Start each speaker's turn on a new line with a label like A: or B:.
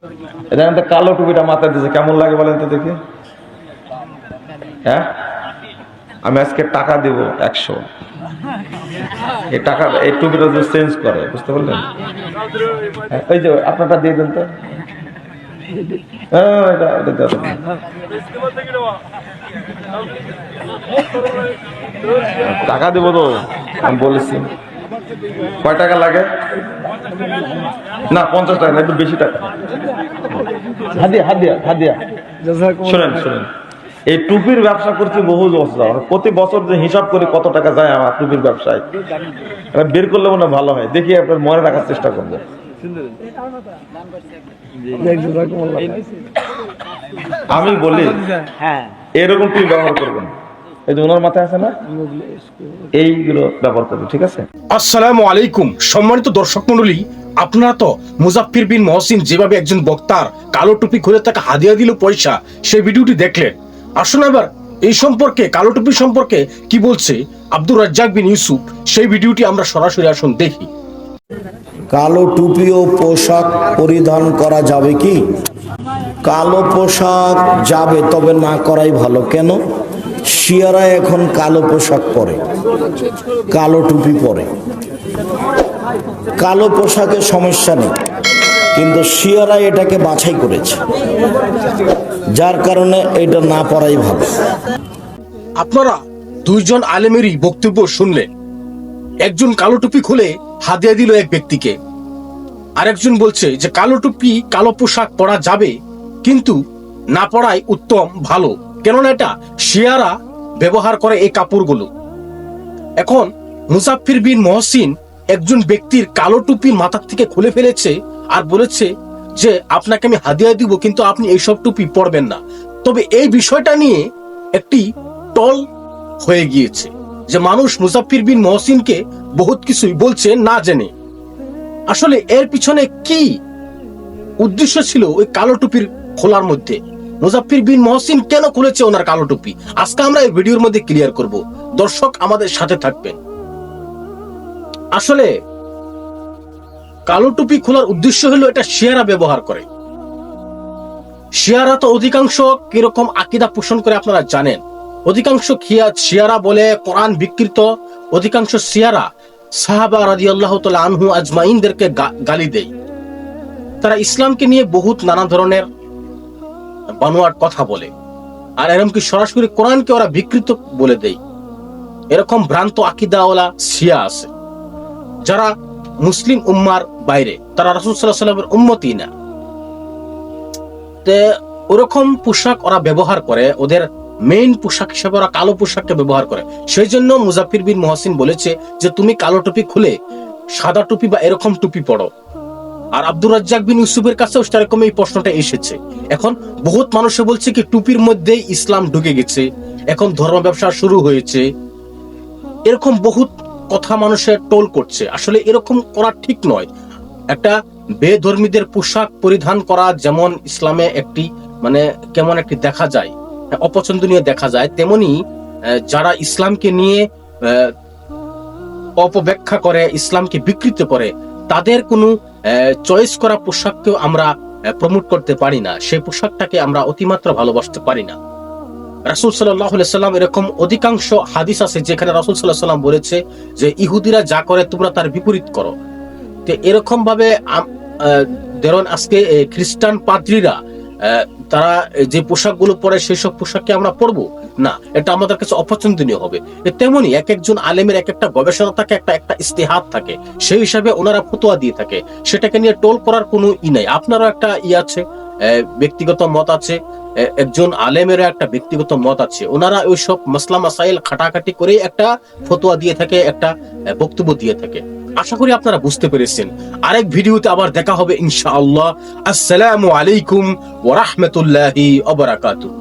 A: দেখেন তো কালো টুপিটা মাথায় দিয়েছে, কেমন লাগে বলেন তো দেখি। হ্যাঁ, আমি আজকে টাকা দেব 100, এই টাকা এই টুপিটা যদি চেঞ্জ করে, বুঝতে পারলেন? এই যে আপনারটা দিয়ে দেন তো। টাকা দেবো তো, আমি বলেছি। কয় টাকা লাগে? না 50 টাকা না, একটু বেশি টাকা। হাদিয়া। শোনেন, এই টুপির ব্যবসা করছি বহু বছর, প্রতি বছর যে হিসাব করি কত টাকা যায় আমার টুপির ব্যবসায়, বের করলে মনে ভালো হয়। দেখি আপনার মনে রাখার চেষ্টা করবো। আমি বলি এরকম টুপি ব্যবহার করবেন, এই যে ওনার মাথায় আছে না, এইগুলো ব্যবহার করবেন, ঠিক আছে?
B: আসসালামু আলাইকুম সম্মানিত দর্শক মন্ডলী, আপনারা তো মুজাফফির বিন মহসিন যেভাবে একজন বক্তার কালো টুপি খুলে তাকে হাদিয়া দিল পয়সা, সেই ভিডিওটি দেখলেন। আসুন এবার এই সম্পর্কে, কালো টুপি সম্পর্কে কি বলছে আব্দুর রাজ্জাক বিন ইউসুফ, সেই ভিডিওটি আমরা সরাসরি আসুন দেখি।
C: কালো টুপি ও পোশাক পরিধান করা যাবে কি? কালো পোশাক যাবে, তবে না করাই ভালো। কেন? শিয়ারা এখন কালো পোশাক পরে, কালো টুপি পরে। কালো পোশাকে সমস্যা নেই, কিন্তু শিয়ারা এটাকে বাছাই করেছে, যার কারণে এটা না পরাই ভালো।
B: আপনারা দুইজন আলেমেরই বক্তব্য শুনলেন। একজন কালো টুপি খুলে হাদিয়া দিল এক ব্যক্তিকে, আরেকজন বলছে যে কালো টুপি, কালো পোশাক পরা যাবে, কিন্তু না পরাই উত্তম, ভালো। কেননা এটা শিয়ারা ব্যবহার করে এই কাপড়গুলো। এখন মুজাফফির বিন মহসিন একজন ব্যক্তির কালো টুপি মাথার থেকে খুলে ফেলেছে আর বলেছে যে আপনাকে আমি হাদিয়া দিব, কিন্তু আপনি এইসব টুপি পরবেন না। তবে এই বিষয়টা নিয়ে একটি টল হয়ে গিয়েছে যে মানুষ মুজাফফির বিন মহসিনকে বহুত কিছুই বলছে না জেনে। আসলে এর পিছনে কি উদ্দেশ্য ছিল ওই কালো টুপির খোলার মধ্যে? মুজাফফির বিন মহসিন কেন খুলেছে ওনার কালো টুপি? আজকে আমরা এই ভিডিওর মধ্যে ক্লিয়ার করব, দর্শক আমাদের সাথে থাকবেন। আসলে কালো টুপি খোলার উদ্দেশ্য হলো এটা শিয়ারা ব্যবহার করে। শিয়ারা তো অধিকাংশ কিরকম আকীদা পোষণ করে আপনারা জানেন। অধিকাংশ শিয়ারা বলে কোরআন বিকৃত, অধিকাংশ শিয়ারা সাহাবা রাদিয়াল্লাহু তাআলা আনহু আজমাইনদেরকে গালি দেয়। তারা ইসলামকে নিয়ে বহুত নানা ধরনের বানোয়াট কথা বলে, আর এরকম কি সরাসরি কোরআনকে ওরা বিকৃত বলে দেয়। এরকম ভ্রান্ত আকীদাওয়ালা শিয়া আছে যারা মুসলিম উম্মার বাইরে, তারা রাসূল সাল্লাল্লাহু আলাইহি ওয়াসাল্লামের উম্মতি না। তে ওরকম পোশাক ওরা ব্যবহার করে, ওদের মেইন পোশাক হিসেবে ওরা কালো পোশাককে ব্যবহার করে। সেই জন্য মুজাফফির বিন মহসিন বলেছে যে তুমি কালো টুপি খুলে সাদা টুপি বা এরকম টুপি পড়ো। আর আব্দুর রাজ্জাক বিন ইউসুফের কাছেও সেরকম এই প্রশ্নটা এসেছে। এখন বহুত মানুষে বলছে কি টুপির মধ্যেই ইসলাম ঢুকে গেছে, এখন ধর্ম ব্যবসা শুরু হয়েছে, এরকম বহুত কথা মানুষের টোল করছে। আসলে এরকম করা ঠিক নয়। একটা বেধর্মীদের পোশাক পরিধান করা যেমন ইসলামে একটি মানে কেমন একটি দেখা যায়, অপছন্দনীয় দেখা যায়, তেমনি যারা ইসলামকে নিয়ে অপব্যাখ্যা করে, ইসলামকে বিকৃত করে, তাদের কোনো চয়েস করা পোশাককেও আমরা প্রমোট করতে পারি না, সেই পোশাকটাকে আমরা অতিমাত্রা ভালোবাসতে পারি না। রাসূল সাল্লাল্লাহু আলাইহি সাল্লাম এরকম অধিকাংশ হাদিস আছে যেখানে রাসূল সাল্লাল্লাহু আলাইহি সাল্লাম বলেছে যে ইহুদিরা যা করে তোমরা তার বিপরীত করো। তো এরকম ভাবে ধরুন আজকে খ্রিস্টান পাদ্রীরা তারা যে পোশাকগুলো পরে সেই সব পোশাককে আমরা পরবো না, এটা আমাদের কাছে অপছন্দনীয় হবে। তেমনি এক একজন আলেমের এক একটা গবেষণা থাকে, একটা ইস্তেহাদ থাকে, সেই হিসাবে ওনারা ফতোয়া দিয়ে থাকে, সেটাকে নিয়ে টোল করার কোনো নাই। আপনারও একটা আছে, ব্যক্তিগত মত আছে, একজন আলেমের একটা ব্যক্তিগত মত আছে, ওনারা ওইসব মাসলা মাসাইল খাটাখাটি করে একটা ফতোয়া দিয়ে থাকে, একটা বক্তব্য দিয়ে থাকে। আশা করি আপনারা বুঝতে পেরেছেন। আরেক ভিডিওতে আবার দেখা হবে ইনশাআল্লাহ। আসসালামু আলাইকুম ওয়া রাহমাতুল্লাহি ওয়া বারাকাতুহু।